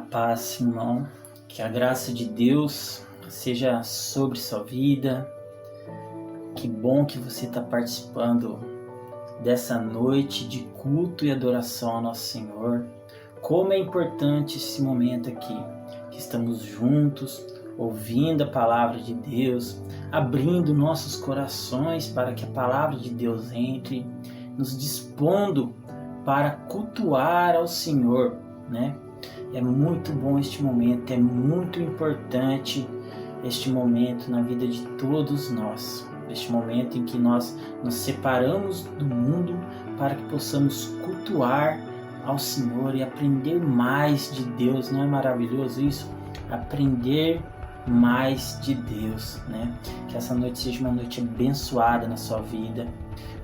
paz, irmão, que a graça de Deus seja sobre sua vida. Que bom que você está participando dessa noite de culto e adoração ao nosso Senhor. Como é importante esse momento aqui, que estamos juntos, ouvindo a palavra de Deus, abrindo nossos corações para que a palavra de Deus entre, nos dispondo para cultuar ao Senhor, né? É muito bom este momento, é muito importante este momento na vida de todos nós. Este momento em que nós nos separamos do mundo para que possamos cultuar ao Senhor e aprender mais de Deus. Não é maravilhoso isso? Aprender mais de Deus, né? Que essa noite seja uma noite abençoada na sua vida.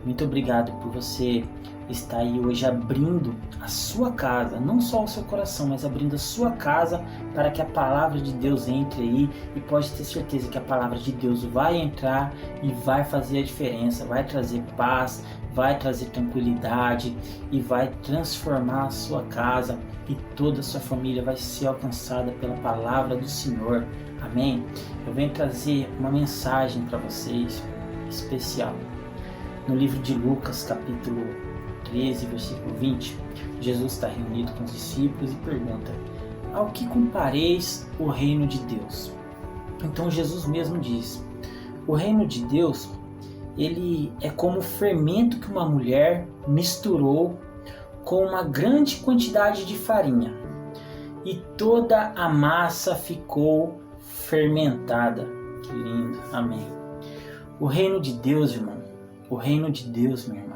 Muito obrigado por você estar aí hoje abrindo a sua casa, não só o seu coração, mas abrindo a sua casa para que a palavra de Deus entre aí, e pode ter certeza que a palavra de Deus vai entrar e vai fazer a diferença, vai trazer paz, vai trazer tranquilidade e vai transformar a sua casa, e toda a sua família vai ser alcançada pela palavra do Senhor. Amém? Eu venho trazer uma mensagem para vocês especial. No livro de Lucas, capítulo 13, versículo 20, Jesus está reunido com os discípulos e pergunta: ao que compareis o reino de Deus? Então Jesus mesmo diz: o reino de Deus, ele é como o fermento que uma mulher misturou com uma grande quantidade de farinha, e toda a massa ficou fermentada. Que lindo, amém. O reino de Deus, irmão, o reino de Deus, minha irmã,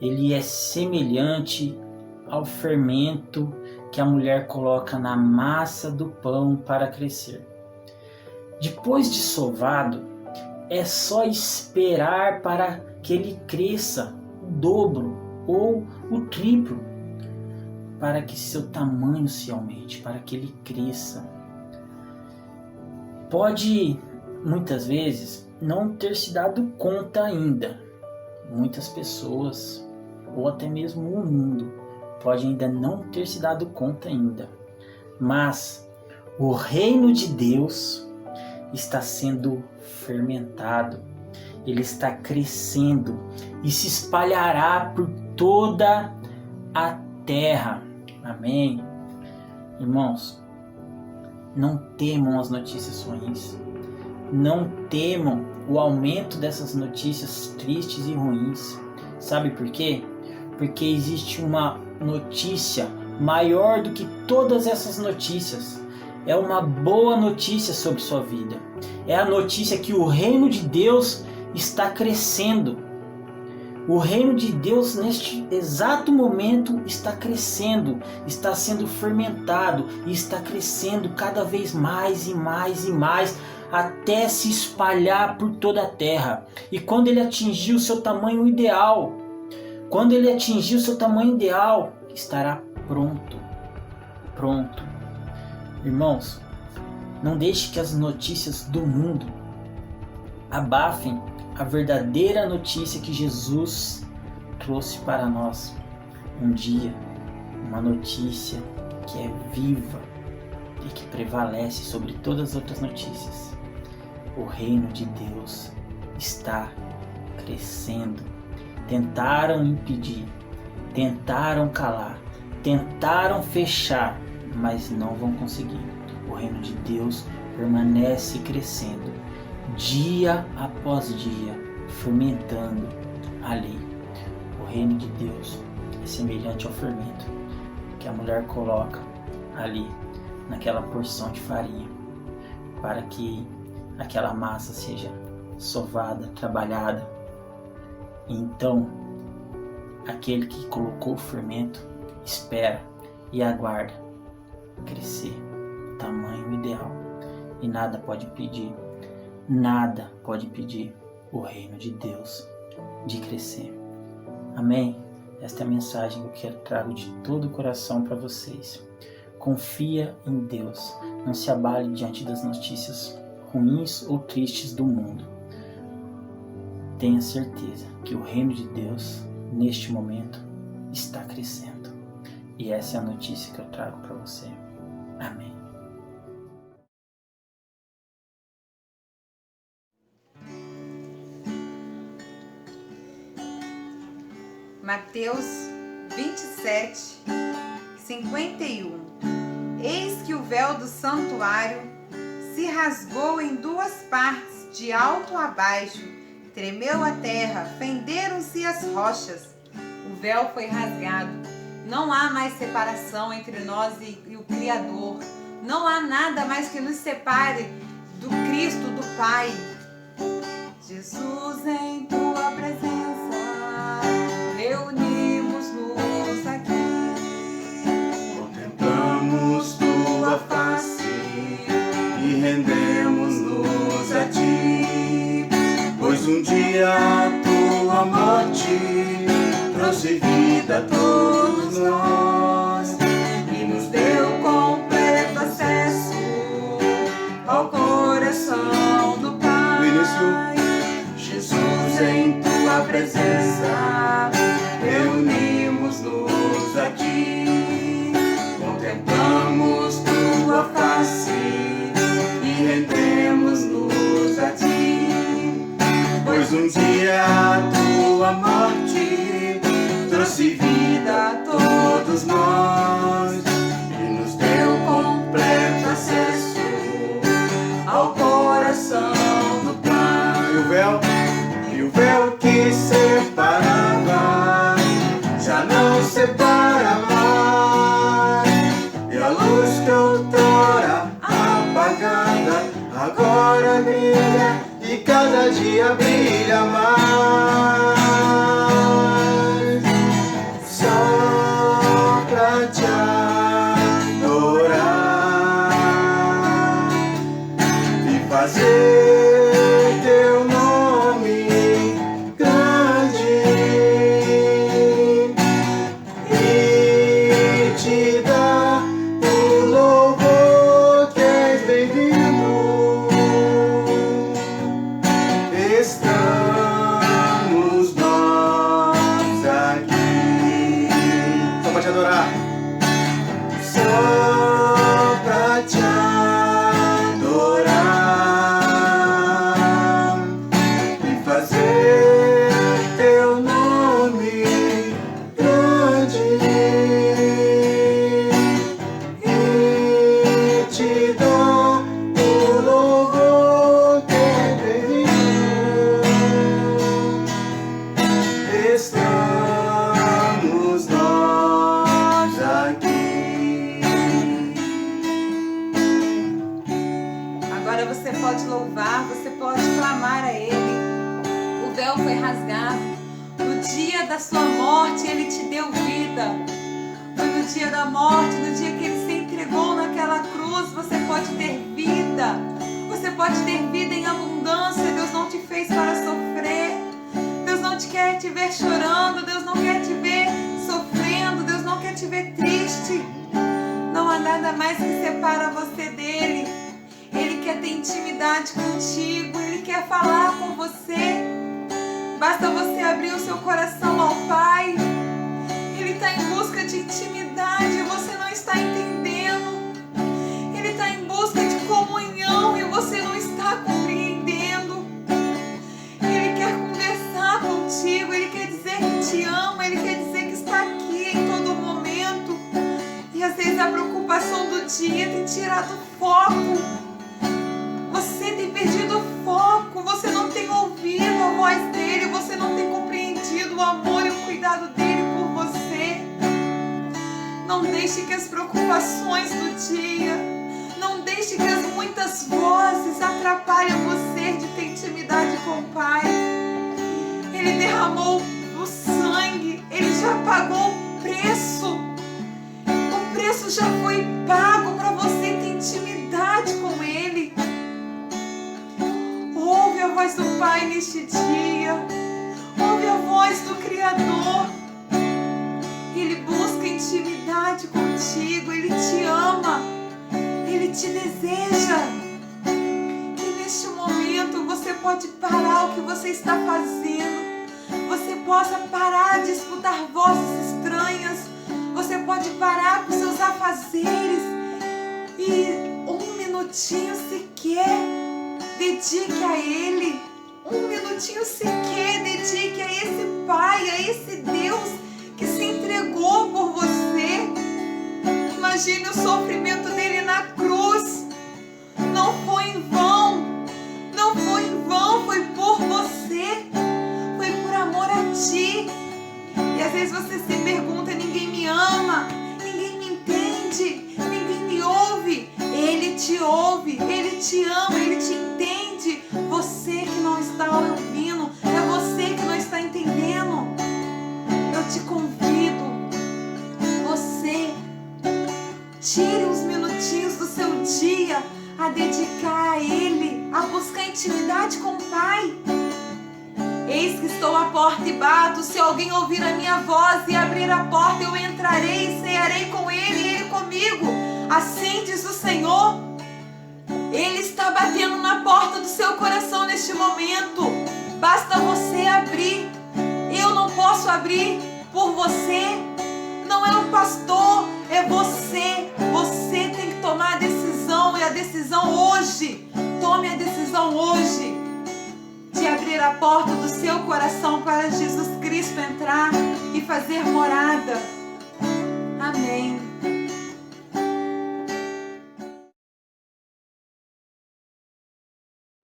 ele é semelhante ao fermento que a mulher coloca na massa do pão para crescer. Depois de sovado, é só esperar para que ele cresça o dobro ou o triplo, para que seu tamanho se aumente, para que ele cresça. Pode, muitas vezes, não ter se dado conta ainda. Muitas pessoas, ou até mesmo o mundo, pode ainda não ter se dado conta ainda. Mas o reino de Deus está sendo fermentado. Ele está crescendo e se espalhará por toda a terra. Amém? Irmãos, não temam as notícias ruins. Não temam o aumento dessas notícias tristes e ruins. Sabe por quê? Porque existe uma notícia maior do que todas essas notícias. É uma boa notícia sobre sua vida. É a notícia que o reino de Deus está crescendo. O reino de Deus neste exato momento está crescendo, está sendo fermentado e está crescendo cada vez mais e mais e mais, até se espalhar por toda a terra. E quando ele atingir o seu tamanho ideal, estará pronto. Irmãos, não deixe que as notícias do mundo abafem a verdadeira notícia que Jesus trouxe para nós. Um dia, uma notícia que é viva e que prevalece sobre todas as outras notícias. O reino de Deus está crescendo. Tentaram impedir, tentaram calar, tentaram fechar, mas não vão conseguir. O reino de Deus permanece crescendo, dia após dia, fermentando ali. O reino de Deus é semelhante ao fermento que a mulher coloca ali naquela porção de farinha, para que aquela massa seja sovada, trabalhada. Então, aquele que colocou o fermento espera e aguarda crescer o tamanho ideal, e nada pode impedir o reino de Deus de crescer. Amém? Esta é a mensagem que eu trago de todo o coração para vocês. Confia em Deus, não se abale diante das notícias ruins ou tristes do mundo. Tenha certeza que o reino de Deus, neste momento, está crescendo. E essa é a notícia que eu trago para você. Amém. Mateus 27, 51. Eis que o véu do santuário se rasgou em duas partes, de alto a baixo, tremeu a terra, fenderam-se as rochas. O véu foi rasgado. Não há mais separação entre nós e o Criador. Não há nada mais que nos separe do Cristo, do Pai. Jesus, em tua presença, reunimos-nos aqui. Contemplamos tua face e rendemos-nos a ti, pois um dia a tua morte trouxe vida a todos nós e nos deu completo acesso ao coração do Pai. Jesus, em tua presença, reunimos-nos a ti, contemplamos tua face e rendemos-nos a ti, pois um dia a tua morte trouxe vida a todos nós e nos deu completo acesso ao coração do Pai. E o véu que separava já não separa mais, e a luz que outrora apagada agora brilha e cada dia brilha mais. Só pra te adorar e fazer teu nome grande e te dar o louvor que és bem-vindo. Estamos nós aqui só pra te adorar, só pra te adorar e fazer teu nome grande e te dar o louvor que é devido. Estamos nós aqui. Agora você pode louvar, você pode clamar a Ele. O véu foi rasgado. No dia da sua morte, Ele te deu vida. Foi no dia da morte, no dia que Ele se entregou naquela cruz, você pode ter vida. Você pode ter vida em abundância. Deus não te fez para sofrer. Deus não te quer te ver chorando. Deus não quer te ver sofrendo. Deus não quer te ver triste. Não há nada mais que separa você dele. Ele quer ter intimidade contigo. Ele quer falar com você. Basta você abrir o seu coração ao Pai. Ele está em busca de intimidade e você não está entendendo. Ele está em busca de comunhão e você não está compreendendo. Ele quer conversar contigo. Ele quer dizer que te ama. Ele quer dizer que está aqui em todo momento. E às vezes a preocupação do dia tem tirado o foco. Você tem perdido o foco. Você não tem ouvido a voz dele. Você não tem compreendido o amor e o cuidado dele por você. Não deixe que as preocupações do dia, não deixe que as muitas vozes atrapalhem você de ter intimidade com o Pai. Ele derramou o sangue. Ele já pagou o preço. O preço já foi pago para você ter intimidade com Ele. Ouve a voz do Pai neste dia. Ouve a voz do Criador. Ele busca intimidade contigo. Ele te ama. Ele te deseja. E neste momento você pode parar o que você está fazendo. Você possa parar de escutar vozes estranhas. Você pode parar com seus afazeres E um minutinho sequer dedique a Ele. Um minutinho sequer dedique a esse Pai, a esse Deus que se entregou por você. Imagine o sofrimento dele na cruz. Não foi em vão. Não foi em vão, foi por você. Foi por amor a ti. E às vezes você se pergunta, ninguém me ama, ninguém me entende, ninguém me ouve. Ele te ouve, Ele te ama, Ele te entende. Você que não está ouvindo, é você que não está entendendo. Eu te convido, você, tire uns minutinhos do seu dia a dedicar a Ele, a buscar intimidade com o Pai. Eis que estou à porta e bato. Se alguém ouvir a minha voz e abrir a porta, eu entrarei e cearei com Ele e Ele comigo. Assim diz o Senhor. Ele está batendo na porta do seu coração neste momento. Basta você abrir. Eu não posso abrir por você. Não é o pastor, é você. Você tem que tomar a decisão, e a decisão hoje. Tome a decisão hoje de abrir a porta do seu coração para Jesus Cristo entrar e fazer morada. Amém.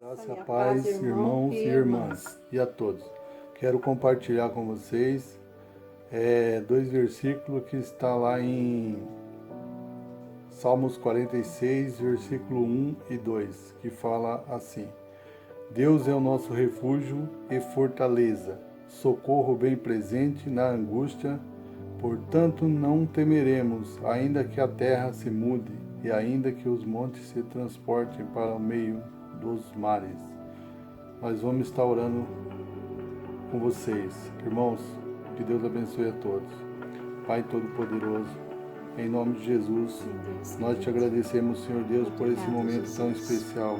Graça e a paz, irmãos e irmãs, e a todos. Quero compartilhar com vocês 2 versículos que está lá em Salmos 46, versículo 1 e 2, que fala assim: Deus é o nosso refúgio e fortaleza, socorro bem presente na angústia, portanto não temeremos, ainda que a terra se mude e ainda que os montes se transportem para o meio dos mares. Nós vamos estar orando com vocês. Irmãos, que Deus abençoe a todos. Pai Todo-Poderoso, em nome de Jesus, nós te agradecemos, Senhor Deus, por esse momento tão especial.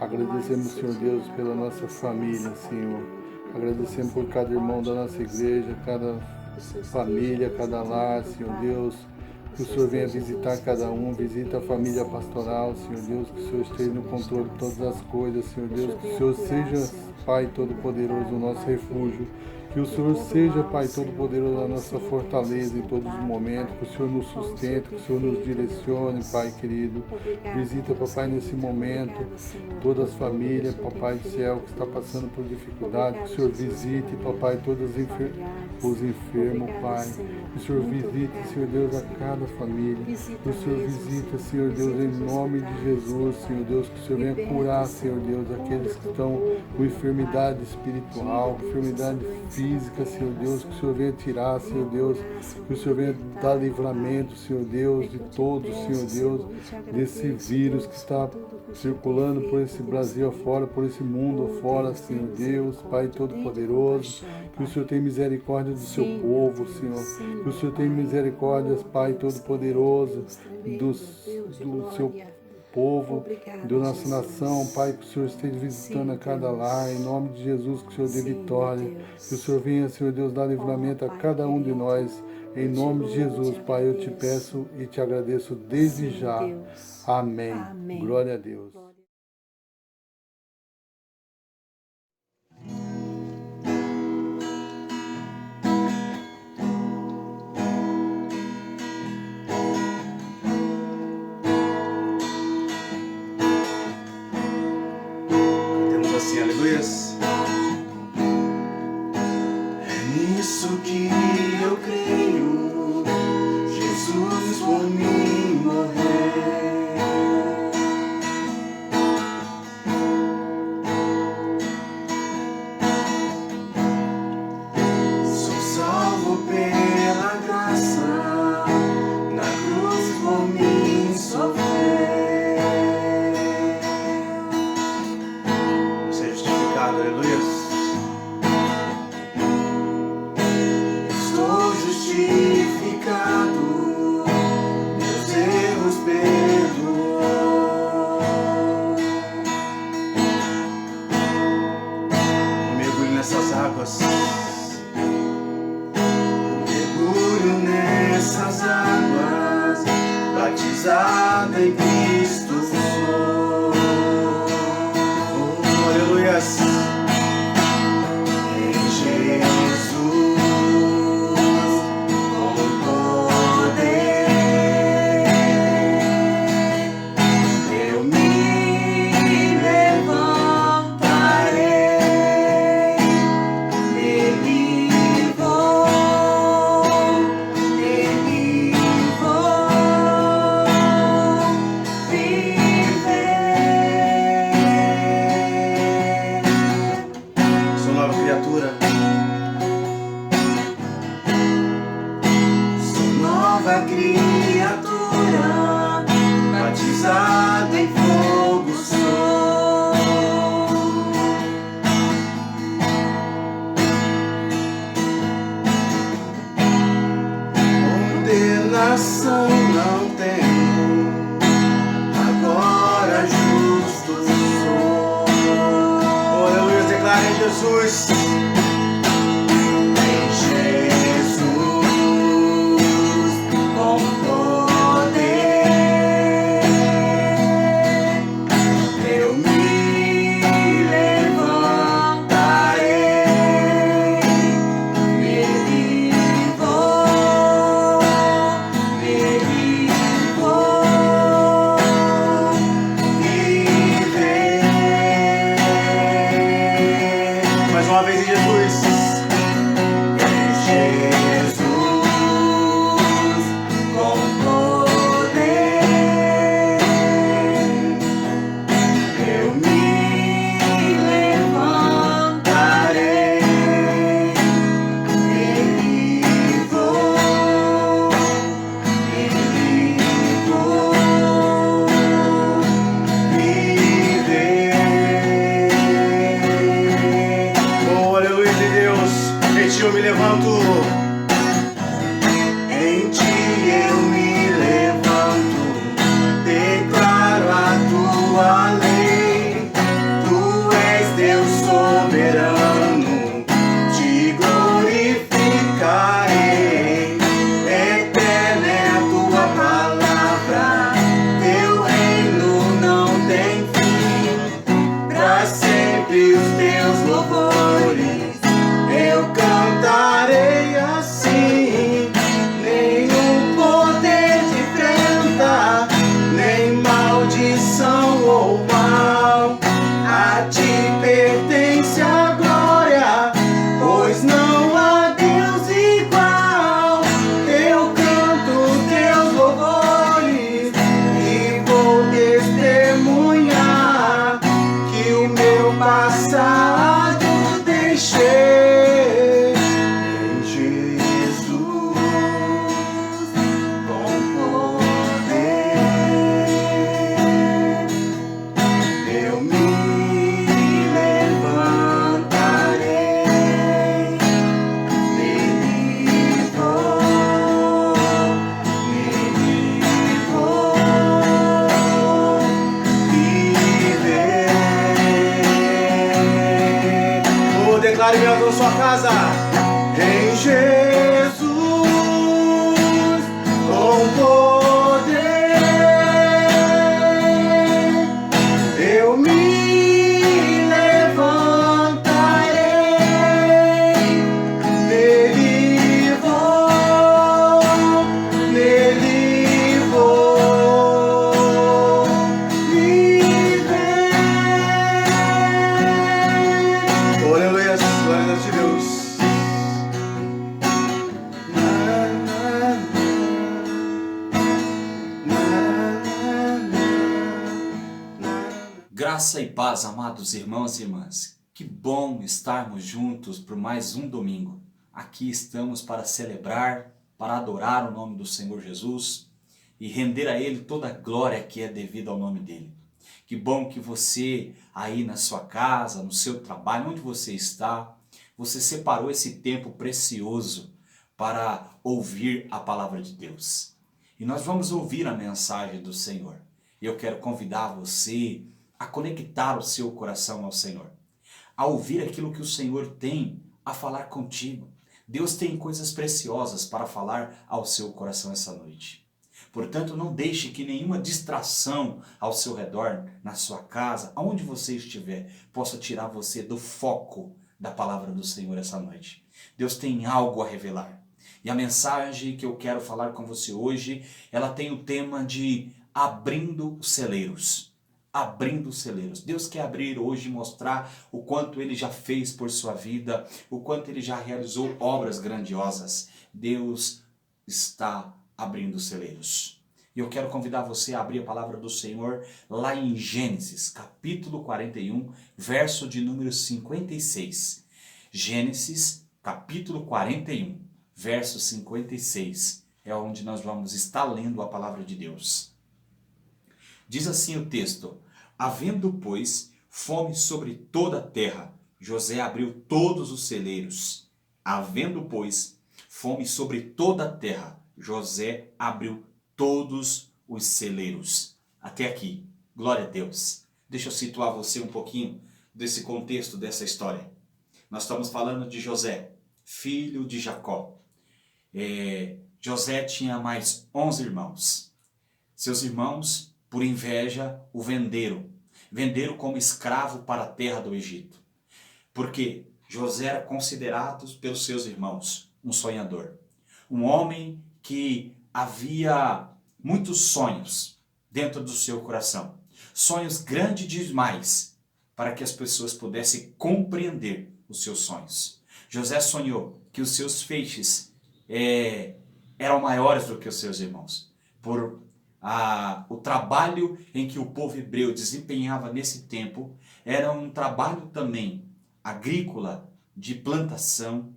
Agradecemos, Senhor Deus, pela nossa família, Senhor. Agradecemos por cada irmão da nossa igreja, cada família, cada lar, Senhor Deus. Que o Senhor venha visitar cada um, visita a família pastoral, Senhor Deus, que o Senhor esteja no controle de todas as coisas, Senhor Deus, que o Senhor seja, Pai Todo-Poderoso, o nosso refúgio, que o Senhor seja, Pai Todo-Poderoso, a nossa fortaleza em todos os momentos, que o Senhor nos sustente, que o Senhor nos direcione, Pai querido. Visita, Papai, nesse momento, todas as famílias, Papai do céu, que está passando por dificuldade, que o Senhor visite, Papai, todos os enfermos, Pai. Que o Senhor visite, Senhor Deus, a cada família. Que o Senhor visita, Senhor Deus, em nome de Jesus, Senhor Deus, que o Senhor venha curar, Senhor Deus, aqueles que estão com enfermidade espiritual, enfermidade física, Senhor Deus, que o Senhor venha tirar, Senhor Deus, que o Senhor venha dar livramento, Senhor Deus, de todos, Senhor Deus, desse vírus que está circulando por esse Brasil afora, por esse mundo afora, Senhor Deus, Pai Todo-Poderoso, que o Senhor tenha misericórdia do seu povo, Senhor, que o Senhor tenha misericórdia, Pai Todo-Poderoso, do seu povo, da nossa nação, Pai, que o Senhor esteja visitando a cada lar, em nome de Jesus, que o Senhor dê vitória, que o Senhor venha, Senhor Deus, dar livramento a cada um de nós, em nome de Jesus, Pai, eu te peço e te agradeço desde já. Amém. Glória a Deus. Cantemos assim, aleluias. É nisso que eu creio, Jesus por mim morreu. Sou salvo pela graça, na cruz por mim sofreu. Seja justificado, aleluias. Estou justificado, meus erros perdoou. Mergulho nessas águas, mergulho nessas águas, batizado em Cristo. nova criatura, batizado em fogo sou. Condenação não tenho, agora justo sou. Oh, aleluia, declara em Jesus. Eu me levanto, em ti eu me levanto, declaro a tua lei, tu és Deus soberano, te glorificarei, eterna é a tua palavra, teu reino não tem fim, pra sempre os teus louvores. Eu cantarei assim, nenhum poder te enfrenta, nem maldição ou mal. A ti pertence a glória, pois não há Deus igual. Eu canto teus louvores e vou testemunhar que o meu passado deixei. Declare minha voz na sua casa. Em Jesus, com poder, eu me levantarei. Nele vou viver. Aleluia, glória de Deus. Graça e paz, amados irmãos e irmãs. Que bom estarmos juntos por mais um domingo. Aqui estamos para celebrar, para adorar o nome do Senhor Jesus e render a Ele toda a glória que é devida ao nome dEle. Que bom que você aí na sua casa, no seu trabalho, onde você está, você separou esse tempo precioso para ouvir a palavra de Deus. E nós vamos ouvir a mensagem do Senhor. E eu quero convidar você a conectar o seu coração ao Senhor, a ouvir aquilo que o Senhor tem a falar contigo. Deus tem coisas preciosas para falar ao seu coração essa noite. Portanto, não deixe que nenhuma distração ao seu redor, na sua casa, aonde você estiver, possa tirar você do foco da palavra do Senhor essa noite. Deus tem algo a revelar. E a mensagem que eu quero falar com você hoje, ela tem o tema de abrindo os celeiros. Abrindo os celeiros. Deus quer abrir hoje e mostrar o quanto Ele já fez por sua vida, o quanto Ele já realizou obras grandiosas. Deus está abrindo os celeiros. E eu quero convidar você a abrir a palavra do Senhor lá em Gênesis, capítulo 41, verso de número 56. Gênesis, capítulo 41, verso 56, é onde nós vamos estar lendo a palavra de Deus. Diz assim o texto: havendo, pois, fome sobre toda a terra, José abriu todos os celeiros. Havendo, pois, fome sobre toda a terra, José abriu todos os celeiros. Até aqui, glória a Deus. Deixa eu situar você um pouquinho desse contexto, dessa história. Nós estamos falando de José, filho de Jacó. José tinha mais 11 irmãos. Seus irmãos, por inveja, o venderam. Venderam como escravo para a terra do Egito. Porque José era considerado pelos seus irmãos um sonhador. Um homem que havia muitos sonhos dentro do seu coração. Sonhos grandes demais para que as pessoas pudessem compreender os seus sonhos. José sonhou que os seus feixes eram maiores do que os seus irmãos. Por o trabalho em que o povo hebreu desempenhava nesse tempo era um trabalho também agrícola, de plantação.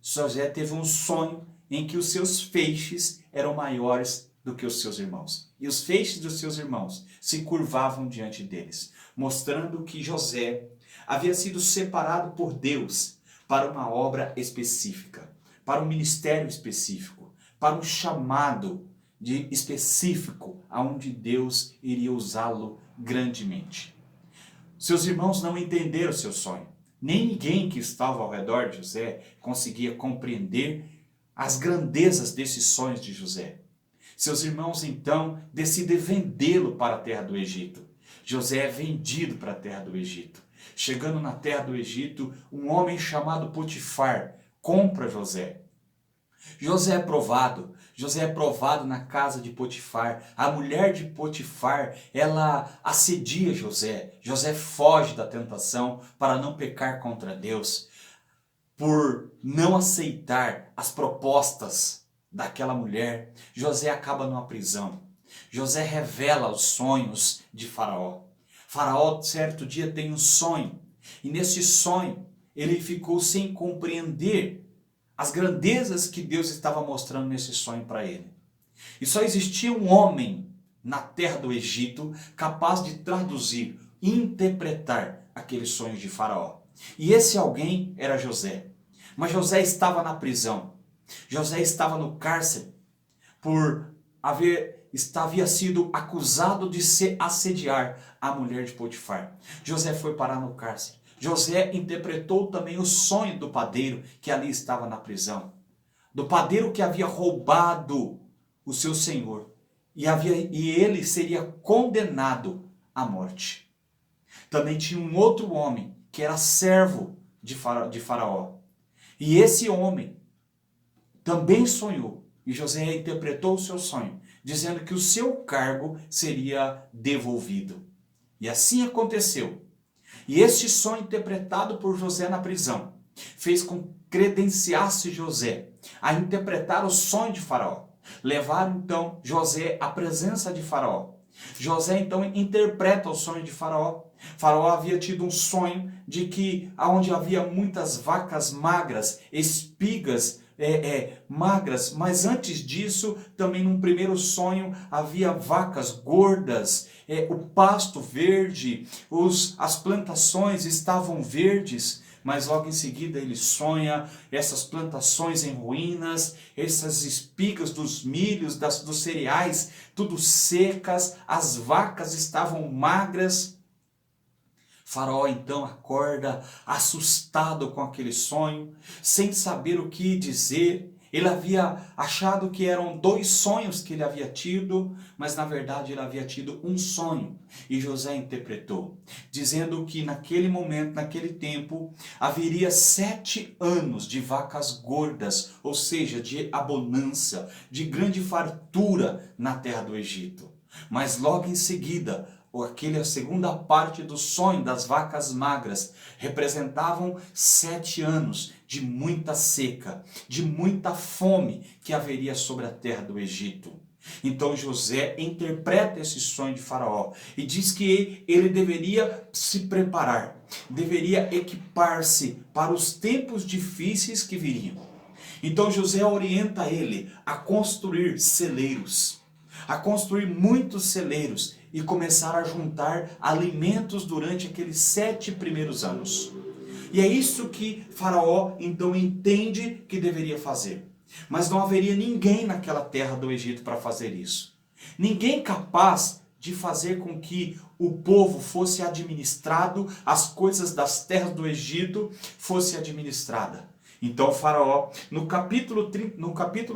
José teve um sonho em que os seus feixes eram maiores do que os seus irmãos. E os feixes dos seus irmãos se curvavam diante deles, mostrando que José havia sido separado por Deus para uma obra específica, para um ministério específico, para um chamado específico, aonde Deus iria usá-lo grandemente. Seus irmãos não entenderam seu sonho. Nem ninguém que estava ao redor de José conseguia compreender as grandezas desses sonhos de José. Seus irmãos, então, decidem vendê-lo para a terra do Egito. José é vendido para a terra do Egito. Chegando na terra do Egito, um homem chamado Potifar compra José. José é provado na casa de Potifar. A mulher de Potifar, ela assedia José. José foge da tentação para não pecar contra Deus, por não aceitar as propostas daquela mulher. José acaba numa prisão. José revela os sonhos de Faraó. Faraó, certo dia, tem um sonho. E nesse sonho, ele ficou sem compreender as grandezas que Deus estava mostrando nesse sonho para ele. E só existia um homem na terra do Egito capaz de traduzir, interpretar aqueles sonhos de Faraó. E esse alguém era José. Mas José estava na prisão. José estava no cárcere havia sido acusado de se assediar a mulher de Potifar. José foi parar no cárcere. José interpretou também o sonho do padeiro que ali estava na prisão. Do padeiro que havia roubado o seu senhor. E ele seria condenado à morte. Também tinha um outro homem que era servo de Faraó. E esse homem também sonhou. E José interpretou o seu sonho, dizendo que o seu cargo seria devolvido. E assim aconteceu. E este sonho interpretado por José na prisão fez com que credenciasse José a interpretar o sonho de Faraó. Levaram então José à presença de Faraó. José então interpreta o sonho de Faraó. Faraó havia tido um sonho de que onde havia muitas vacas magras, espigas magras, mas antes disso, também num primeiro sonho, havia vacas gordas, o pasto verde, as plantações estavam verdes, mas logo em seguida ele sonha essas plantações em ruínas, essas espigas dos milhos, dos cereais, tudo secas, as vacas estavam magras. Faraó então acorda assustado com aquele sonho, sem saber o que dizer. Ele havia achado que eram 2 sonhos que ele havia tido, mas na verdade ele havia tido um sonho. E José interpretou, dizendo que naquele momento, naquele tempo, haveria 7 anos de vacas gordas, ou seja, de abundância, de grande fartura na terra do Egito. Mas logo em seguida, a segunda parte do sonho das vacas magras representavam 7 anos de muita seca, de muita fome que haveria sobre a terra do Egito. Então José interpreta esse sonho de Faraó e diz que ele deveria se preparar, deveria equipar-se para os tempos difíceis que viriam. Então José orienta ele a construir celeiros, a construir muitos celeiros e começar a juntar alimentos durante aqueles 7 primeiros anos. E é isso que Faraó então entende que deveria fazer. Mas não haveria ninguém naquela terra do Egito para fazer isso. Ninguém capaz de fazer com que o povo fosse administrado, as coisas das terras do Egito fosse administrada. Então Faraó, no capítulo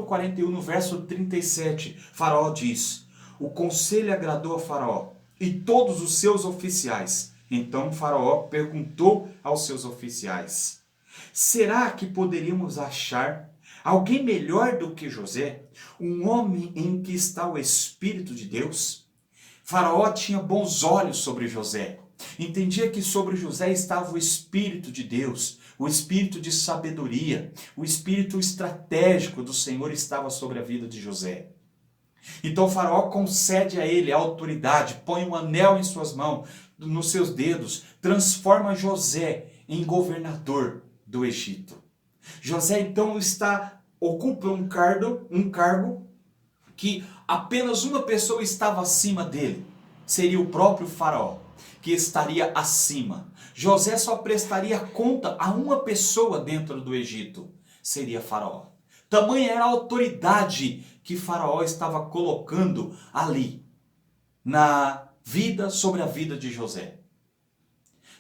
41, no verso 37, Faraó diz: o conselho agradou a Faraó e todos os seus oficiais. Então Faraó perguntou aos seus oficiais: será que poderíamos achar alguém melhor do que José, um homem em que está o Espírito de Deus? Faraó tinha bons olhos sobre José. Entendia que sobre José estava o Espírito de Deus, o Espírito de sabedoria, o Espírito estratégico do Senhor estava sobre a vida de José. Então Faraó concede a ele a autoridade, põe um anel em suas mãos, nos seus dedos, transforma José em governador do Egito. José então ocupa um cargo que apenas uma pessoa estava acima dele, seria o próprio Faraó, que estaria acima. José só prestaria conta a uma pessoa dentro do Egito, seria Faraó. Tamanha era a autoridade que Faraó estava colocando ali, sobre a vida de José.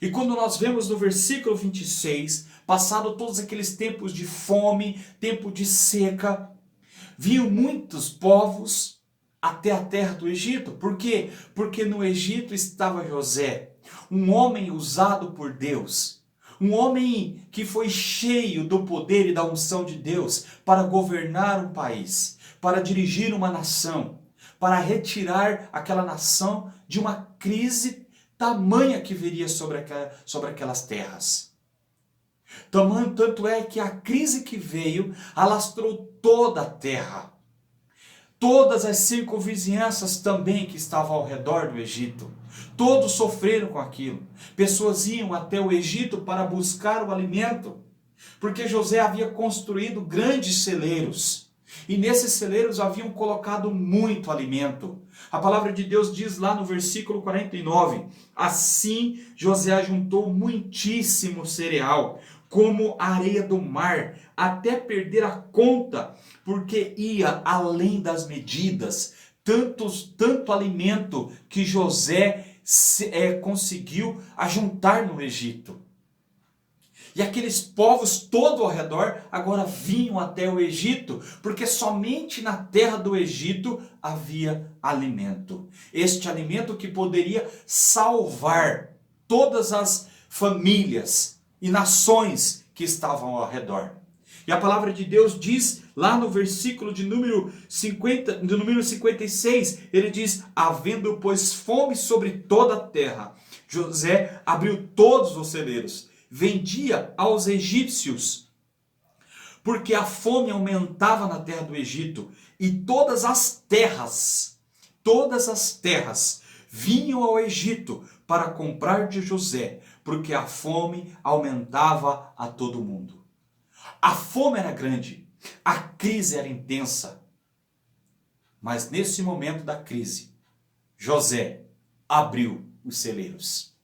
E quando nós vemos no versículo 26, passado todos aqueles tempos de fome, tempo de seca, vinham muitos povos até a terra do Egito. Por quê? Porque no Egito estava José, um homem usado por Deus, um homem que foi cheio do poder e da unção de Deus para governar um país, para dirigir uma nação, para retirar aquela nação de uma crise tamanha que viria sobre aquelas terras. Tanto é que a crise que veio alastrou toda a terra. Todas as circunvizinhanças também que estavam ao redor do Egito. Todos sofreram com aquilo. Pessoas iam até o Egito para buscar o alimento, porque José havia construído grandes celeiros. E nesses celeiros haviam colocado muito alimento. A palavra de Deus diz lá no versículo 49, assim José ajuntou muitíssimo cereal, como a areia do mar, até perder a conta, porque ia além das medidas. Tanto alimento que José conseguiu ajuntar no Egito. E aqueles povos todo ao redor agora vinham até o Egito, porque somente na terra do Egito havia alimento. Este alimento que poderia salvar todas as famílias e nações que estavam ao redor. E a palavra de Deus diz lá no versículo de número 56, ele diz: havendo pois fome sobre toda a terra, José abriu todos os celeiros, vendia aos egípcios, porque a fome aumentava na terra do Egito, e todas as terras vinham ao Egito para comprar de José, porque a fome aumentava a todo mundo. A fome era grande, a crise era intensa, mas nesse momento da crise, José abriu os celeiros.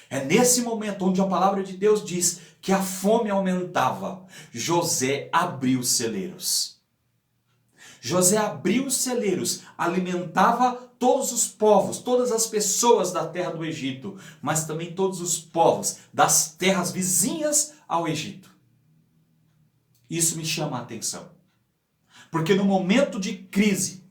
É nesse momento onde a palavra de Deus diz que a fome aumentava, José abriu os celeiros. José abriu os celeiros, alimentava todos os povos, todas as pessoas da terra do Egito, mas também todos os povos das terras vizinhas ao Egito. Isso me chama a atenção, porque no momento de crise,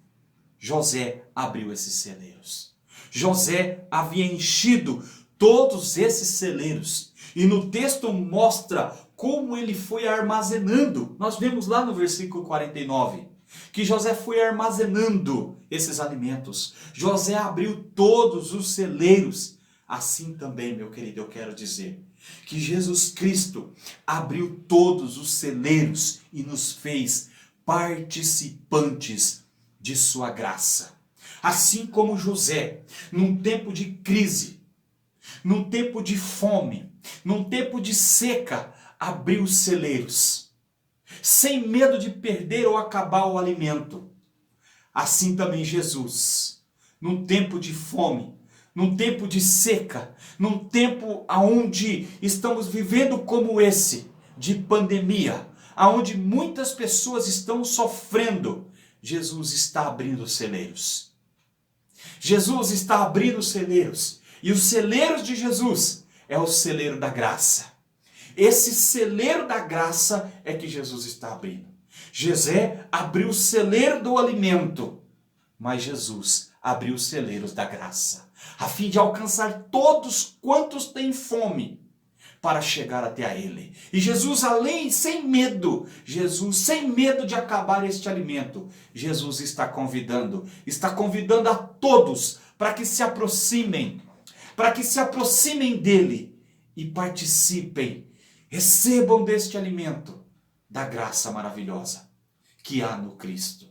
José abriu esses celeiros. José havia enchido todos esses celeiros, e no texto mostra como ele foi armazenando. Nós vemos lá no versículo 49, que José foi armazenando esses alimentos. José abriu todos os celeiros. Assim também, meu querido, eu quero dizer que Jesus Cristo abriu todos os celeiros e nos fez participantes de sua graça. Assim como José, num tempo de crise, num tempo de fome, num tempo de seca, abriu os celeiros. sem medo de perder ou acabar o alimento. Assim também Jesus, num tempo de fome, num tempo de seca, num tempo onde estamos vivendo como esse, de pandemia, onde muitas pessoas estão sofrendo, Jesus está abrindo celeiros. Jesus está abrindo celeiros. E os celeiros de Jesus é o celeiro da graça. Esse celeiro da graça é que Jesus está abrindo. José abriu o celeiro do alimento, mas Jesus abriu os celeiros da graça, a fim de alcançar todos quantos têm fome, para chegar até a Ele. E Jesus, sem medo de acabar este alimento, Jesus está convidando a todos para que se aproximem dele e participem, recebam deste alimento da graça maravilhosa que há no Cristo.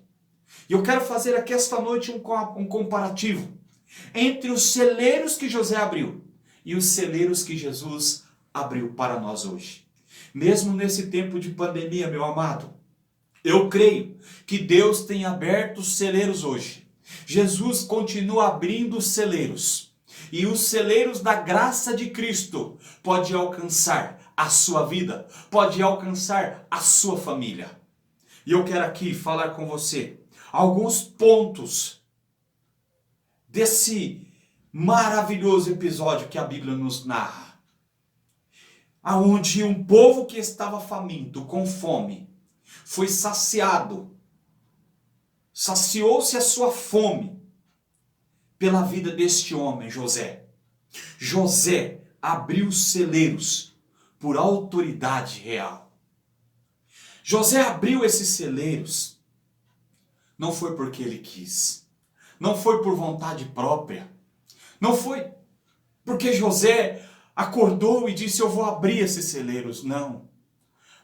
E eu quero fazer aqui esta noite um comparativo entre os celeiros que José abriu e os celeiros que Jesus abriu para nós hoje. Mesmo nesse tempo de pandemia, meu amado, eu creio que Deus tem aberto os celeiros hoje. Jesus continua abrindo os celeiros. E os celeiros da graça de Cristo pode alcançar a sua vida, pode alcançar a sua família. E eu quero aqui falar com você alguns pontos desse maravilhoso episódio que a Bíblia nos narra, aonde um povo que estava faminto, com fome, foi saciado, saciou-se a sua fome pela vida deste homem, José. José abriu os celeiros por autoridade real. José abriu esses celeiros, não foi porque ele quis, não foi por vontade própria, não foi porque José acordou e disse: eu vou abrir esses celeiros. Não.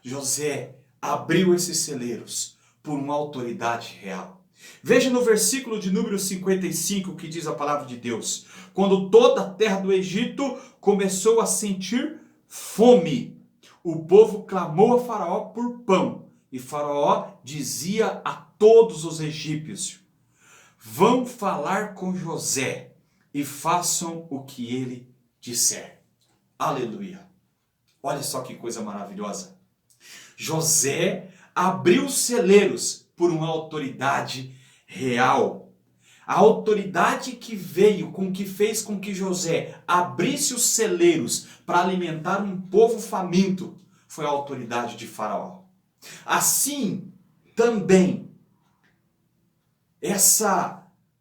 José abriu esses celeiros por uma autoridade real. Veja no versículo de número 55 que diz a palavra de Deus: quando toda a terra do Egito começou a sentir fome, o povo clamou a Faraó por pão, e Faraó dizia a todos os egípcios: vão falar com José e façam o que ele disser. Aleluia! Olha só que coisa maravilhosa. José abriu os celeiros por uma autoridade real. A autoridade que veio, que fez com que José abrisse os celeiros para alimentar um povo faminto, foi a autoridade de Faraó. Assim, também,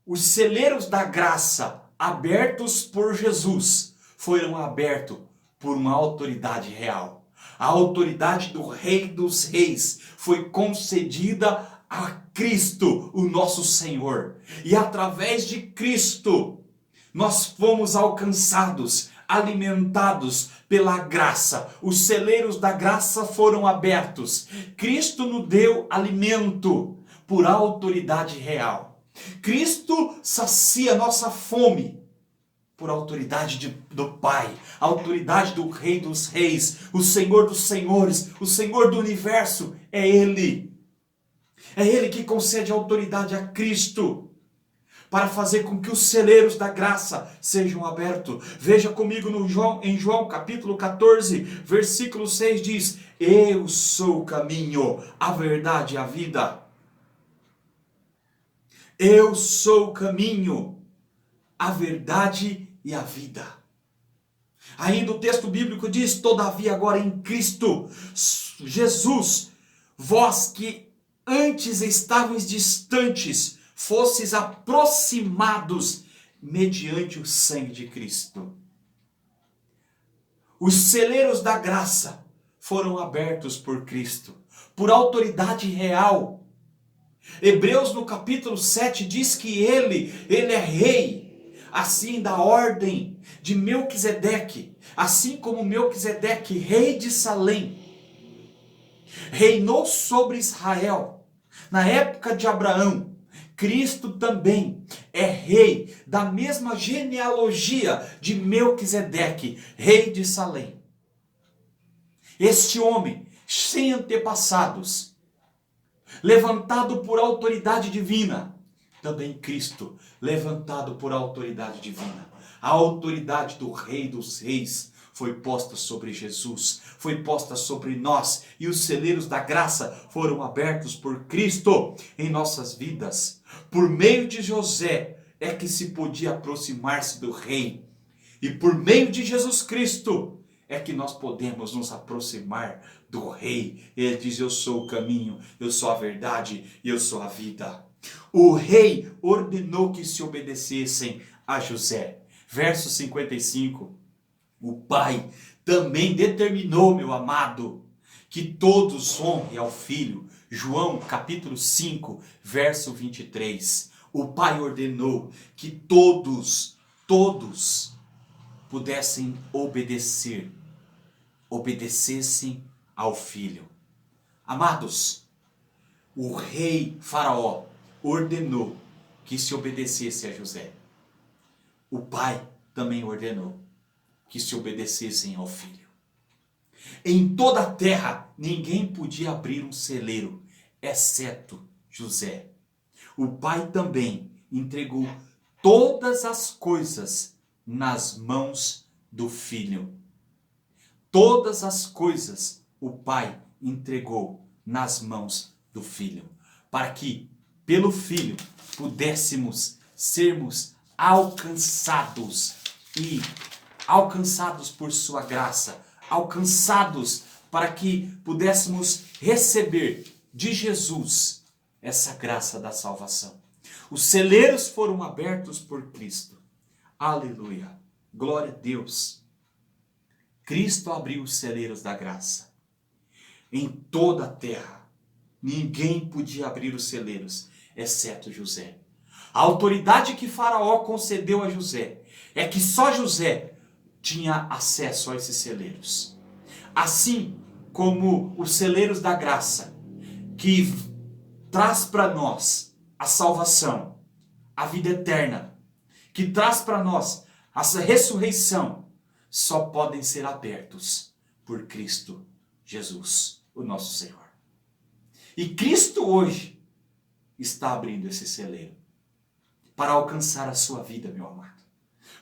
os celeiros da graça abertos por Jesus foram abertos por uma autoridade real. A autoridade do Rei dos Reis foi concedida a Cristo, o nosso Senhor. E através de Cristo, nós fomos alcançados, alimentados pela graça. Os celeiros da graça foram abertos. Cristo nos deu alimento por autoridade real. Cristo sacia nossa fome por autoridade do Pai, a autoridade do Rei dos Reis, o Senhor dos Senhores, o Senhor do Universo. É Ele. É Ele que concede autoridade a Cristo para fazer com que os celeiros da graça sejam abertos. Veja comigo em João capítulo 14, versículo 6 diz: eu sou o caminho, a verdade e a vida. Eu sou o caminho, a verdade e a vida. Ainda o texto bíblico diz: todavia agora em Cristo Jesus, vós que antes estavais distantes, fosses aproximados mediante o sangue de Cristo. Os celeiros da graça foram abertos por Cristo, por autoridade real. Hebreus no capítulo 7 diz que ele é rei, assim da ordem de Melquisedeque, assim como Melquisedeque, rei de Salém, reinou sobre Israel. Na época de Abraão, Cristo também é rei da mesma genealogia de Melquisedeque, rei de Salém. Este homem sem antepassados, levantado por autoridade divina. Também Cristo, levantado por autoridade divina. A autoridade do Rei dos Reis foi posta sobre Jesus, foi posta sobre nós, e os celeiros da graça foram abertos por Cristo em nossas vidas. Por meio de José é que se podia aproximar-se do Rei, e por meio de Jesus Cristo é que nós podemos nos aproximar do Rei. Ele diz: eu sou o caminho, eu sou a verdade e eu sou a vida. O rei ordenou que se obedecessem a José. Verso 55. O pai também determinou, meu amado, que todos honrem ao filho. João capítulo 5, verso 23. O pai ordenou que todos pudessem obedecessem ao filho. Amados, o rei Faraó ordenou que se obedecesse a José. O pai também ordenou que se obedecessem ao filho. Em toda a terra ninguém podia abrir um celeiro, exceto José. O pai também entregou todas as coisas nas mãos do filho. Todas as coisas o pai entregou nas mãos do filho, para que pelo filho pudéssemos sermos alcançados por sua graça, alcançados para que pudéssemos receber de Jesus essa graça da salvação. Os celeiros foram abertos por Cristo. Aleluia. Glória a Deus. Cristo abriu os celeiros da graça. Em toda a terra, ninguém podia abrir os celeiros, exceto José. A autoridade que Faraó concedeu a José é que só José tinha acesso a esses celeiros. Assim como os celeiros da graça, que traz para nós a salvação, a vida eterna, que traz para nós a ressurreição, só podem ser abertos por Cristo Jesus, o nosso Senhor. E Cristo hoje está abrindo esse celeiro para alcançar a sua vida, meu amado,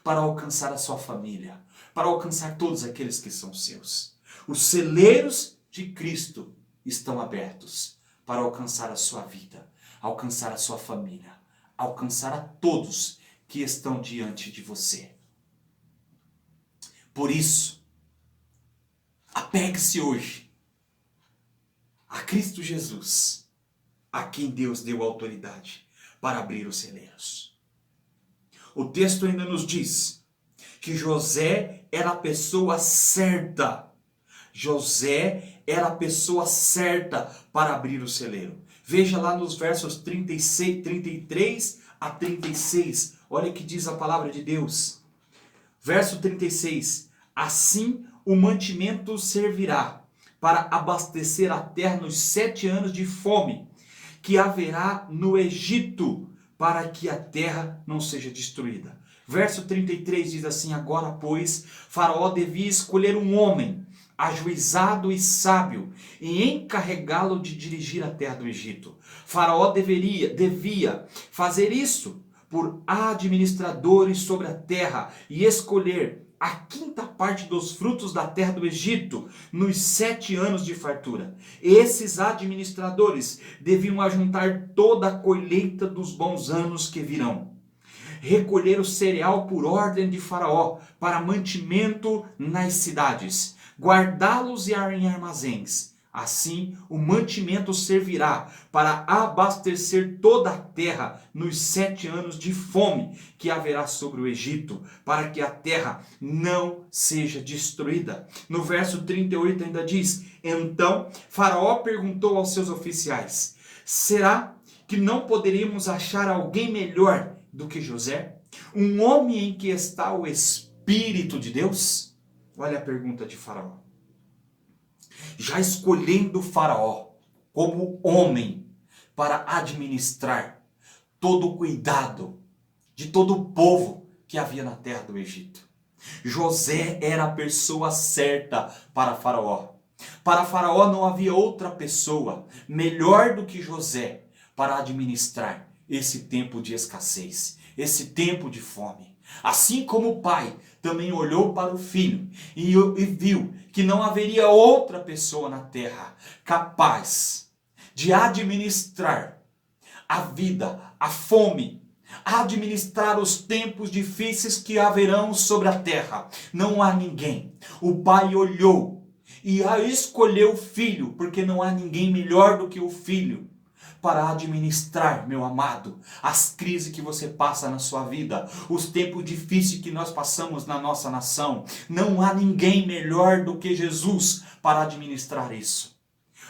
para alcançar a sua família, para alcançar todos aqueles que são seus. Os celeiros de Cristo estão abertos para alcançar a sua vida, alcançar a sua família, alcançar a todos que estão diante de você. Por isso, apegue-se hoje a Cristo Jesus, a quem Deus deu autoridade para abrir os celeiros. O texto ainda nos diz que José era a pessoa certa. José era a pessoa certa para abrir o celeiro. Veja lá nos versos 33 a 36. Olha o que diz a palavra de Deus. Verso 36. Assim o mantimento servirá para abastecer a terra nos 7 anos de fome que haverá no Egito, para que a terra não seja destruída. Verso 33 diz assim: agora, pois, Faraó devia escolher um homem ajuizado e sábio e encarregá-lo de dirigir a terra do Egito. Faraó devia fazer isso por administradores sobre a terra e escolher a 5ª parte dos frutos da terra do Egito nos 7 anos de fartura. Esses administradores deviam ajuntar toda a colheita dos bons anos que virão, recolher o cereal por ordem de Faraó para mantimento nas cidades, guardá-los em armazéns. Assim, o mantimento servirá para abastecer toda a terra nos 7 anos de fome que haverá sobre o Egito, para que a terra não seja destruída. No verso 38 ainda diz: então Faraó perguntou aos seus oficiais: será que não poderíamos achar alguém melhor do que José? Um homem em que está o Espírito de Deus? Olha a pergunta de Faraó. Já escolhendo Faraó como homem para administrar todo o cuidado de todo o povo que havia na terra do Egito. José era a pessoa certa para Faraó. Para Faraó não havia outra pessoa melhor do que José para administrar esse tempo de escassez, esse tempo de fome. Assim como o pai também olhou para o filho e viu que não haveria outra pessoa na terra capaz de administrar a vida, a fome, administrar os tempos difíceis que haverão sobre a terra. Não há ninguém. O pai olhou e escolheu o filho, porque não há ninguém melhor do que o filho para administrar, meu amado, as crises que você passa na sua vida, os tempos difíceis que nós passamos na nossa nação. Não há ninguém melhor do que Jesus para administrar isso.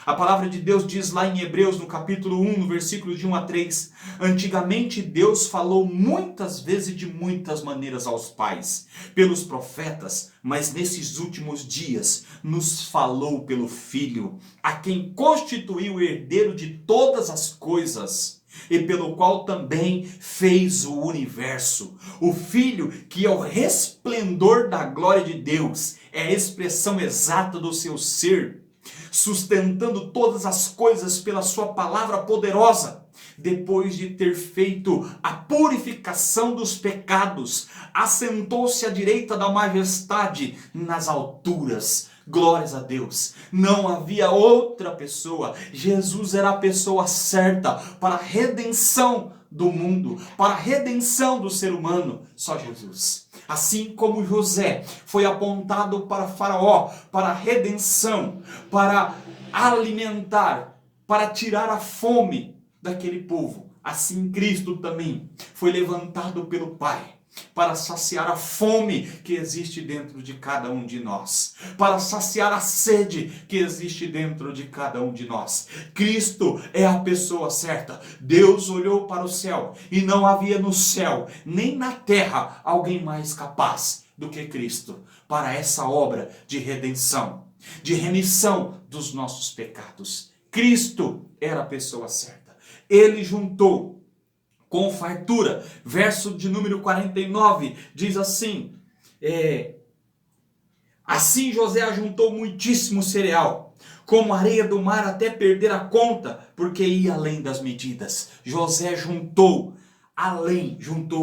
A palavra de Deus diz lá em Hebreus, no capítulo 1, no versículo de 1 a 3, antigamente Deus falou muitas vezes de muitas maneiras aos pais, pelos profetas, mas nesses últimos dias nos falou pelo Filho, a quem constituiu o herdeiro de todas as coisas, e pelo qual também fez o universo. O Filho, que é o resplendor da glória de Deus, é a expressão exata do seu ser, sustentando todas as coisas pela sua palavra poderosa, depois de ter feito a purificação dos pecados, assentou-se à direita da majestade nas alturas. Glórias a Deus. Não havia outra pessoa. Jesus era a pessoa certa para a redenção do mundo, para a redenção do ser humano. Só Jesus. Assim como José foi apontado para Faraó, para a redenção, para alimentar, para tirar a fome daquele povo, assim Cristo também foi levantado pelo Pai para saciar a fome que existe dentro de cada um de nós, para saciar a sede que existe dentro de cada um de nós. Cristo é a pessoa certa. Deus olhou para o céu e não havia no céu nem na terra alguém mais capaz do que Cristo para essa obra de redenção, de remissão dos nossos pecados. Cristo era a pessoa certa. Ele juntou com fartura. Verso de número 49 diz assim: assim José ajuntou muitíssimo cereal, como areia do mar até perder a conta, porque ia além das medidas. José juntou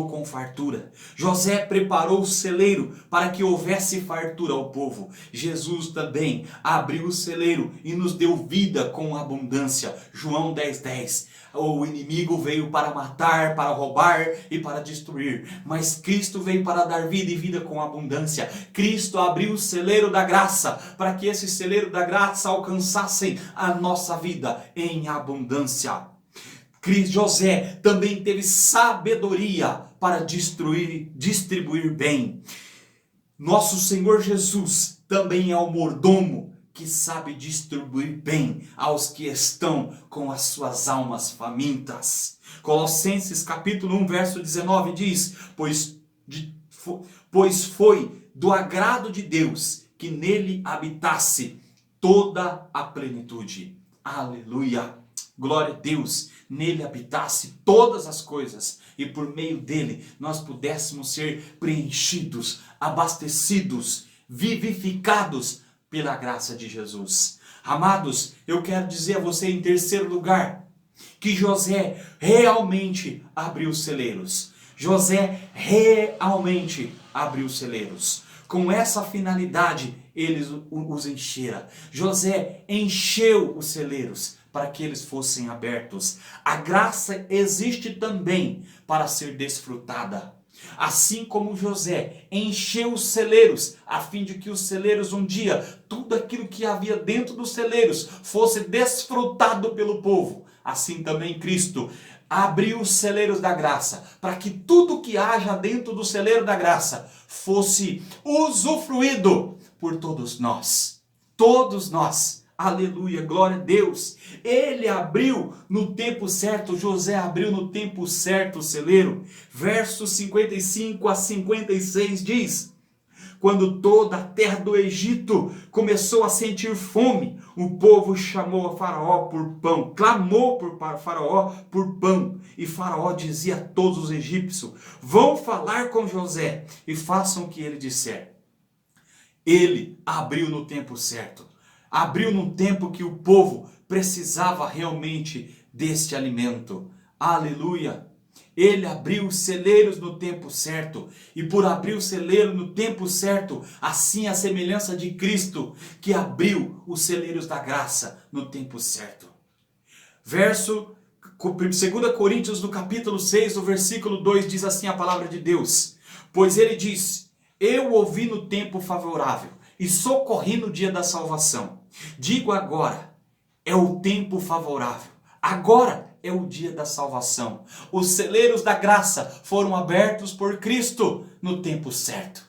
com fartura. José preparou o celeiro para que houvesse fartura ao povo. Jesus também abriu o celeiro e nos deu vida com abundância. João 10:10. O inimigo veio para matar, para roubar e para destruir, mas Cristo veio para dar vida e vida com abundância. Cristo abriu o celeiro da graça para que esse celeiro da graça alcançasse a nossa vida em abundância. José também teve sabedoria para distribuir bem. Nosso Senhor Jesus também é o mordomo que sabe distribuir bem aos que estão com as suas almas famintas. Colossenses capítulo 1, verso 19 diz: pois foi do agrado de Deus que nele habitasse toda a plenitude. Aleluia! Glória a Deus! Nele habitasse todas as coisas e por meio dele nós pudéssemos ser preenchidos, abastecidos, vivificados pela graça de Jesus. Amados, eu quero dizer a você em terceiro lugar, que José realmente abriu celeiros. José realmente abriu celeiros. Com essa finalidade, ele os enchera. José encheu os celeiros para que eles fossem abertos. A graça existe também para ser desfrutada. Assim como José encheu os celeiros, a fim de que os celeiros um dia, tudo aquilo que havia dentro dos celeiros, fosse desfrutado pelo povo. Assim também Cristo abriu os celeiros da graça, para que tudo que haja dentro do celeiro da graça fosse usufruído por todos nós. Todos nós. Aleluia, glória a Deus. Ele abriu no tempo certo, José abriu no tempo certo o celeiro. Versos 55 a 56 diz: quando toda a terra do Egito começou a sentir fome, o povo chamou a Faraó por pão, clamou para Faraó por pão. E Faraó dizia a todos os egípcios: vão falar com José e façam o que ele disser. Ele abriu no tempo certo. Abriu num tempo que o povo precisava realmente deste alimento. Aleluia! Ele abriu os celeiros no tempo certo. E por abrir o celeiro no tempo certo, assim a semelhança de Cristo, que abriu os celeiros da graça no tempo certo. Verso 2 Coríntios, no capítulo 6, o versículo 2, diz assim a palavra de Deus. Pois ele diz: eu ouvi no tempo favorável e socorri no dia da salvação. Digo agora, é o tempo favorável. Agora é o dia da salvação. Os celeiros da graça foram abertos por Cristo no tempo certo.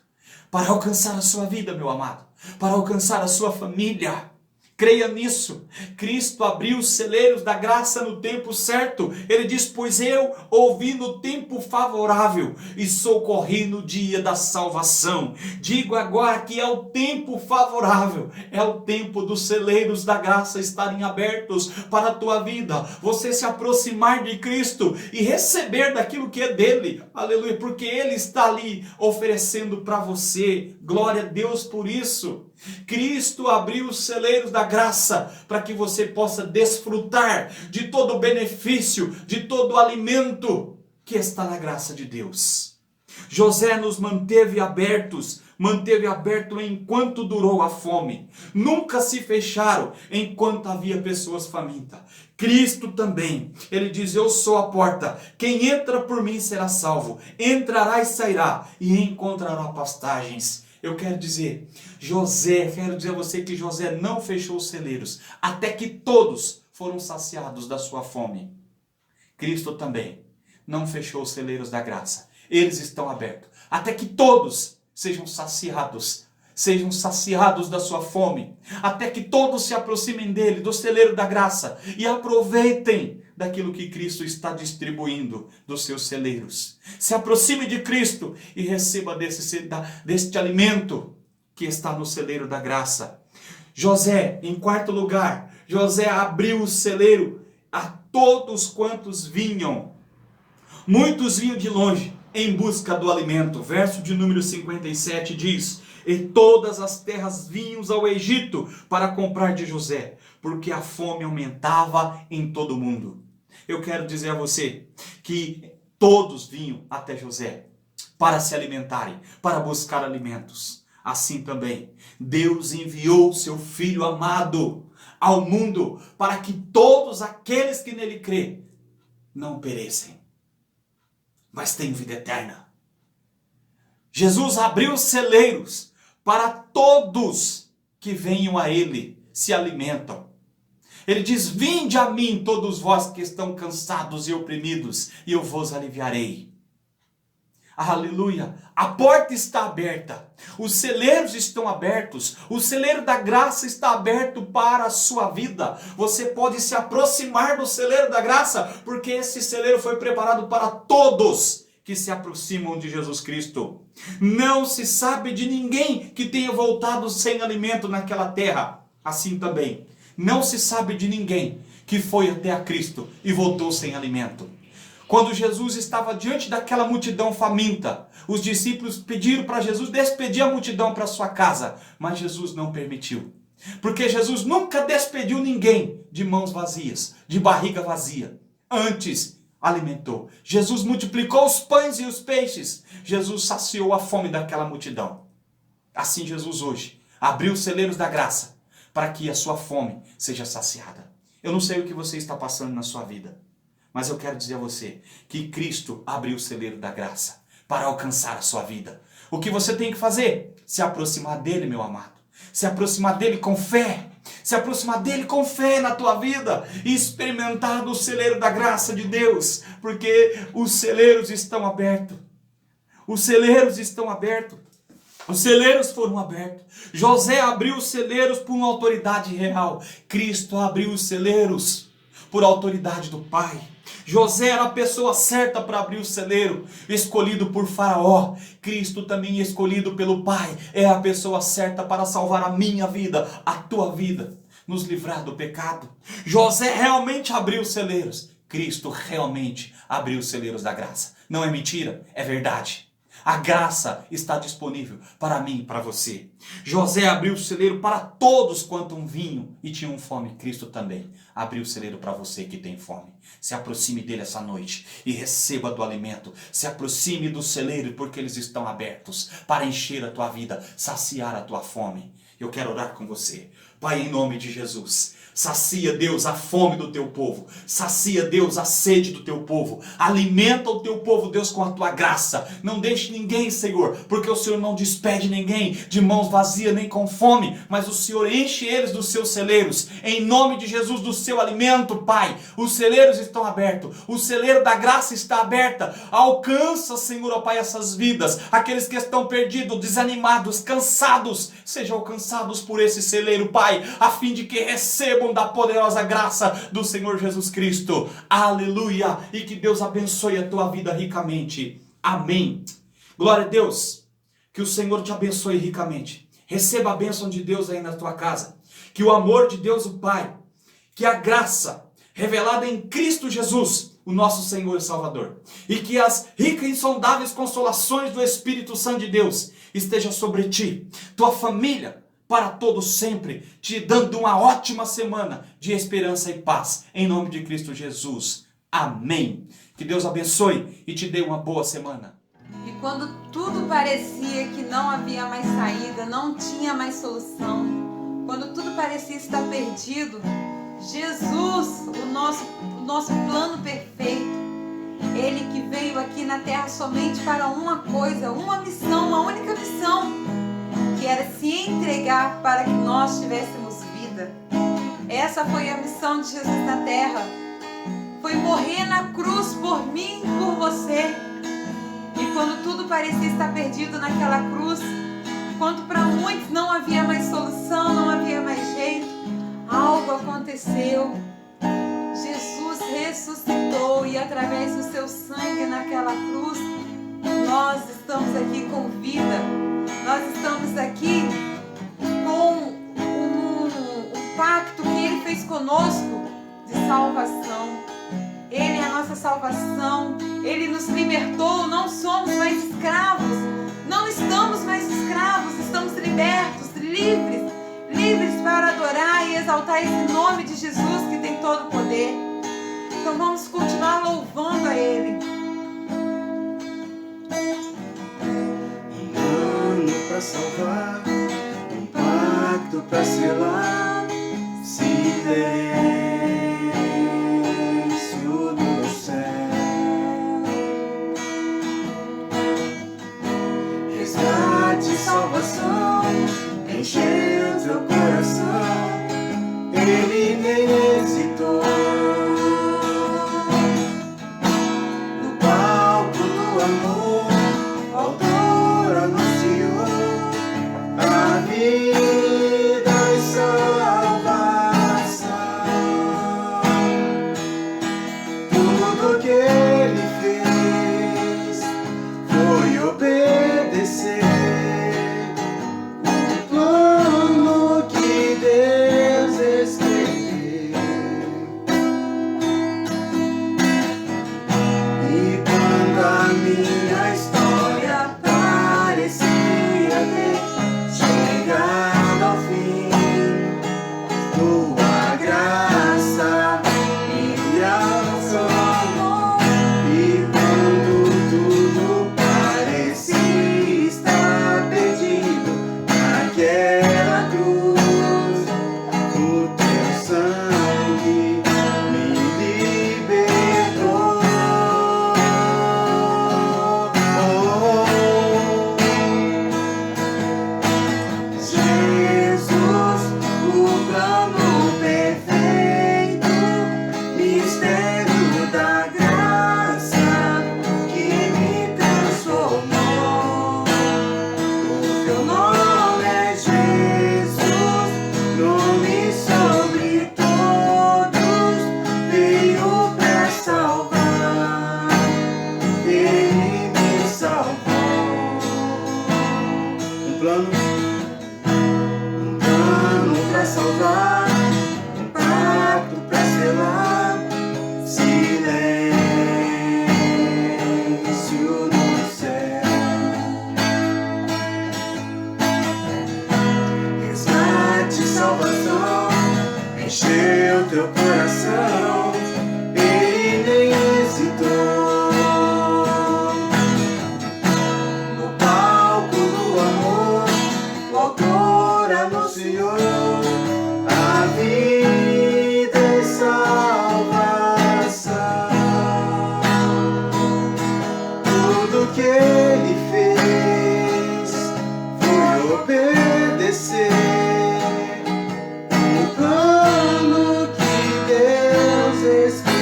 Para alcançar a sua vida, meu amado. Para alcançar a sua família. Creia nisso. Cristo abriu os celeiros da graça no tempo certo. Ele diz: pois eu ouvi no tempo favorável e socorri no dia da salvação. Digo agora que é o tempo favorável. É o tempo dos celeiros da graça estarem abertos para a tua vida. Você se aproximar de Cristo e receber daquilo que é dele. Aleluia. Porque ele está ali oferecendo para você. Glória a Deus por isso. Cristo abriu os celeiros da graça para que você possa desfrutar de todo o benefício, de todo o alimento que está na graça de Deus. José nos manteve aberto enquanto durou a fome. Nunca se fecharam enquanto havia pessoas famintas. Cristo também, ele diz: eu sou a porta, quem entra por mim será salvo, entrará e sairá e encontrará pastagens. Eu quero dizer a você que José não fechou os celeiros, até que todos foram saciados da sua fome. Cristo também não fechou os celeiros da graça. Eles estão abertos, até que todos sejam saciados da sua fome, até que todos se aproximem dele, do celeiro da graça, e aproveitem daquilo que Cristo está distribuindo dos seus celeiros. Se aproxime de Cristo e receba deste alimento que está no celeiro da graça. José, em quarto lugar, José abriu o celeiro a todos quantos vinham. Muitos vinham de longe em busca do alimento. Verso de número 57 diz: e todas as terras vinham ao Egito para comprar de José, porque a fome aumentava em todo o mundo. Eu quero dizer a você que todos vinham até José para se alimentarem, para buscar alimentos. Assim também, Deus enviou seu Filho amado ao mundo para que todos aqueles que nele crêem não perecem, mas tenham vida eterna. Jesus abriu os celeiros para todos que venham a ele, se alimentam. Ele diz: vinde a mim todos vós que estão cansados e oprimidos, e eu vos aliviarei. Aleluia! A porta está aberta, os celeiros estão abertos, o celeiro da graça está aberto para a sua vida. Você pode se aproximar do celeiro da graça, porque esse celeiro foi preparado para todos que se aproximam de Jesus Cristo. Não se sabe de ninguém que tenha voltado sem alimento naquela terra. Assim também, não se sabe de ninguém que foi até a Cristo e voltou sem alimento. Quando Jesus estava diante daquela multidão faminta, os discípulos pediram para Jesus despedir a multidão para sua casa, mas Jesus não permitiu. Porque Jesus nunca despediu ninguém de mãos vazias, de barriga vazia. Antes, alimentou. Jesus multiplicou os pães e os peixes. Jesus saciou a fome daquela multidão. Assim Jesus hoje abriu os celeiros da graça para que a sua fome seja saciada. Eu não sei o que você está passando na sua vida, mas eu quero dizer a você que Cristo abriu o celeiro da graça para alcançar a sua vida. O que você tem que fazer? Se aproximar dele, meu amado. Se aproximar dele com fé. Se aproximar dele com fé na tua vida e experimentar do celeiro da graça de Deus, porque os celeiros estão abertos. Os celeiros estão abertos. Os celeiros foram abertos. José abriu os celeiros por uma autoridade real. Cristo abriu os celeiros por autoridade do Pai. José era a pessoa certa para abrir o celeiro, escolhido por Faraó. Cristo também escolhido pelo Pai é a pessoa certa para salvar a minha vida, a tua vida, nos livrar do pecado. José realmente abriu os celeiros. Cristo realmente abriu os celeiros da graça. Não é mentira, é verdade. A graça está disponível para mim e para você. José abriu o celeiro para todos quanto um vinho e tinham fome. Cristo também abriu o celeiro para você que tem fome. Se aproxime dele essa noite e receba do alimento. Se aproxime do celeiro porque eles estão abertos para encher a tua vida, saciar a tua fome. Eu quero orar com você. Pai, em nome de Jesus, sacia, Deus, a fome do teu povo. Sacia, Deus, a sede do teu povo. Alimenta o teu povo, Deus, com a tua graça. Não deixe ninguém, Senhor, porque o Senhor não despede ninguém de mãos vazias nem com fome, mas o Senhor enche eles dos seus celeiros. Em nome de Jesus, do seu alimento, Pai. Os celeiros estão abertos. O celeiro da graça está aberta. Alcança, Senhor, ó Pai, essas vidas. Aqueles que estão perdidos, desanimados, cansados, sejam alcançados por esse celeiro, Pai, a fim de que recebam da poderosa graça do Senhor Jesus Cristo. Aleluia! E que Deus abençoe a tua vida ricamente. Amém. Glória a Deus. Que o Senhor te abençoe ricamente. Receba a bênção de Deus aí na tua casa. Que o amor de Deus, o Pai, que a graça revelada em Cristo Jesus, o nosso Senhor e Salvador, e que as ricas e insondáveis consolações do Espírito Santo de Deus esteja sobre ti, tua família, para todos sempre, te dando uma ótima semana de esperança e paz, em nome de Cristo Jesus. Amém. Que Deus abençoe e te dê uma boa semana. E quando tudo parecia que não havia mais saída, não tinha mais solução, quando tudo parecia estar perdido, Jesus, o nosso plano perfeito, Ele que veio aqui na terra somente para uma coisa, uma missão, uma única missão, que era se entregar para que nós tivéssemos vida. Essa foi a missão de Jesus na terra. Foi morrer na cruz por mim e por você. E quando tudo parecia estar perdido naquela cruz, quando para muitos não havia mais solução, não havia mais jeito, algo aconteceu. Jesus ressuscitou e através do seu sangue naquela cruz, nós estamos aqui com vida. Nós estamos aqui com um pacto que Ele fez conosco de salvação. Ele é a nossa salvação. Ele nos libertou. Não somos mais escravos. Não estamos mais escravos. Estamos libertos, livres para adorar e exaltar esse nome de Jesus que tem todo o poder. Então vamos continuar louvando a Ele. Para salvar, um pacto para selar, silêncio do céu, resgate e salvação, encheu teu coração, Ele nem hesitou. No palco do amor, o autor anunciou a vida e oração, ele nem hesitou. No palco do amor, o autor anunciou a vida e salvação. Tudo que ele fez foi obedecer o plano que Deus escreveu.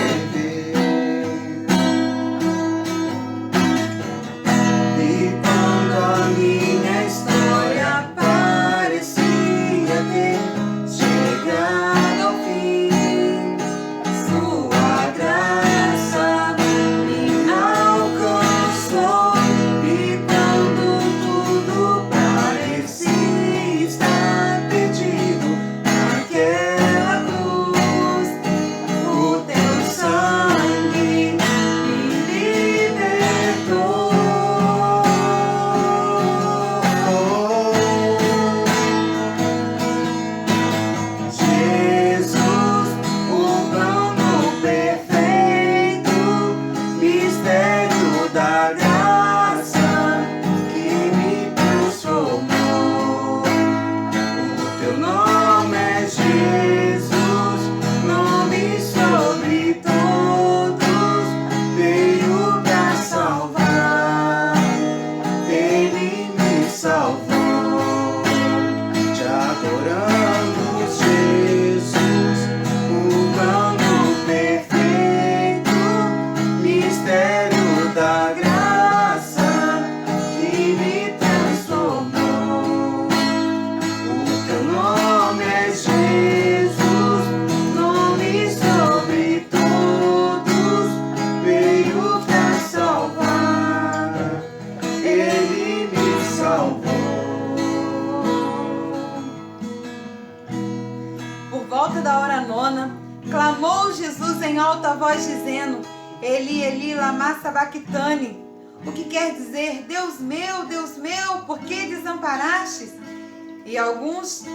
E quando a minha história parecia ter chegado ao fim, sua graça me alcançou. E quando tudo parecia estar perdido naquela cruz, o teu sangue me libertou. Jesus, o plano perfeito, mistério da graça que me transformou. O teu nome é Jesus, nome sobre todos, veio pra salvar, ele me salvou. Te adoramos, Jesus, o plano perfeito, mistério da graça que me transformou. O teu nome é Jesus, nome sobre todos, veio pra salvar, ele me salvou. Por volta da hora nona, clamou Jesus em alta voz, dizendo: Eli, Eli, lama sabactani. O que quer dizer: Deus meu, por que desamparastes? E alguns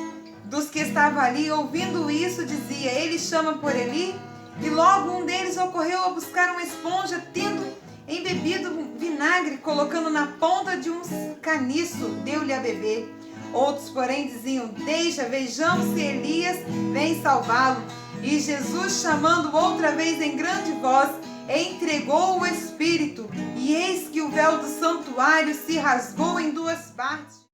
dos que estavam ali, ouvindo isso, dizia: Ele chama por Eli. E logo um deles ocorreu a buscar uma esponja, tendo embebido vinagre, colocando na ponta de um caniço, deu-lhe a beber. Outros, porém, diziam: Deixa, vejamos se Elias vem salvá-lo. E Jesus, chamando outra vez em grande voz, entregou o Espírito. E eis que o véu do santuário se rasgou em duas partes.